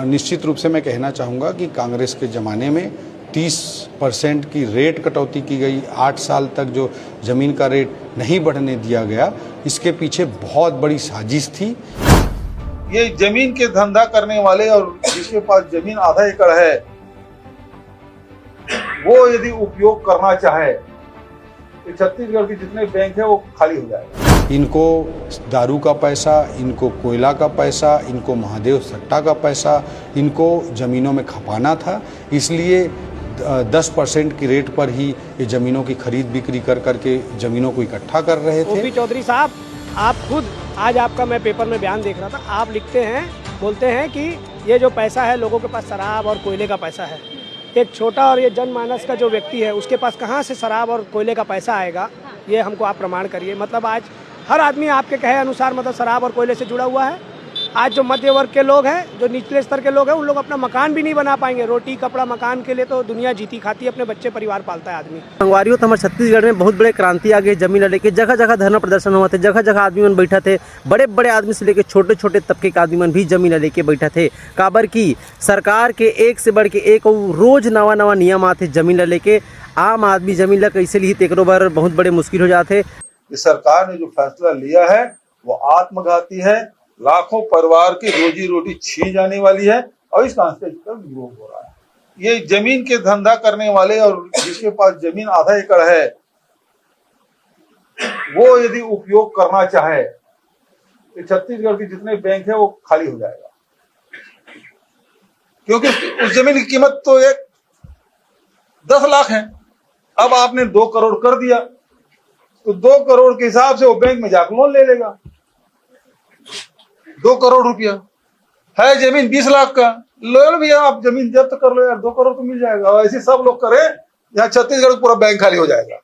निश्चित रूप से मैं कहना चाहूँगा कि कांग्रेस के ज़माने में 30% की रेट कटौती की गई, 8 साल तक जो ज़मीन का रेट नहीं बढ़ने दिया गया, इसके पीछे बहुत बड़ी साजिश थी। ये जमीन के धंधा करने वाले और जिसके पास जमीन आधा एकड़ है, वो यदि उपयोग करना चाहे तो छत्तीसगढ़ के जितने बैंक है वो खाली हो जाएगा। इनको दारू का पैसा, इनको कोयला का पैसा, इनको महादेव सट्टा का पैसा, इनको ज़मीनों में खपाना था। इसलिए 10% की रेट पर ही ये ज़मीनों की खरीद बिक्री कर करके ज़मीनों को इकट्ठा कर रहे थे। ओपी चौधरी साहब, आप खुद आज आपका मैं पेपर में बयान देख रहा था, आप लिखते हैं, बोलते हैं कि ये जो पैसा है लोगों के पास शराब और कोयले का पैसा है। एक छोटा और ये जनमानस का जो व्यक्ति है उसके पास कहाँ से शराब और कोयले का पैसा आएगा, ये हमको आप प्रमाण करिए। मतलब आज हर आदमी आपके कहे अनुसार मतलब शराब और कोयले से जुड़ा हुआ है। आज जो मध्य वर्ग के लोग हैं, जो निचले स्तर के लोग हैं, उन लोग अपना मकान भी नहीं बना पाएंगे। रोटी कपड़ा मकान के लिए तो दुनिया जीती खाती है, अपने बच्चे परिवार पालता है आदमी। संगवारियों तो हमारे छत्तीसगढ़ में बहुत बड़े क्रांति आ गई। जमीन लेके जगह जगह धरना प्रदर्शन हुआ थे, जगह जगह आदमी मन बैठा थे। बड़े बड़े आदमी से लेके छोटे छोटे तबके के आदमी मन भी जमीन लेके बैठा थे। काबर की सरकार के एक से बढ़ के एक रोज नवा नवा नियम आते जमीन लेके। आम आदमी जमीन ला कैसे ली तेकरो बार बहुत बड़े मुश्किल हो जाते। सरकार ने जो फैसला लिया है वो आत्मघाती है, लाखों परिवार की रोजी रोटी छीन जाने वाली है और इस कांस्टेज का विरोध हो रहा है। ये जमीन के धंधा करने वाले और जिसके पास जमीन आधा एकड़ है, वो यदि उपयोग करना चाहे तो छत्तीसगढ़ के जितने बैंक है वो खाली हो जाएगा, क्योंकि उस जमीन की कीमत तो 10 लाख है। अब आपने 2 करोड़ कर दिया तो 2 करोड़ के हिसाब से वो बैंक में जाकर लोन ले लेगा। 2 करोड़ रुपया है, जमीन 20 लाख का, लो भैया आप जमीन जब्त कर लो यार, 2 करोड़ तो मिल जाएगा। ऐसे सब लोग करें, यहाँ छत्तीसगढ़ पूरा बैंक खाली हो जाएगा।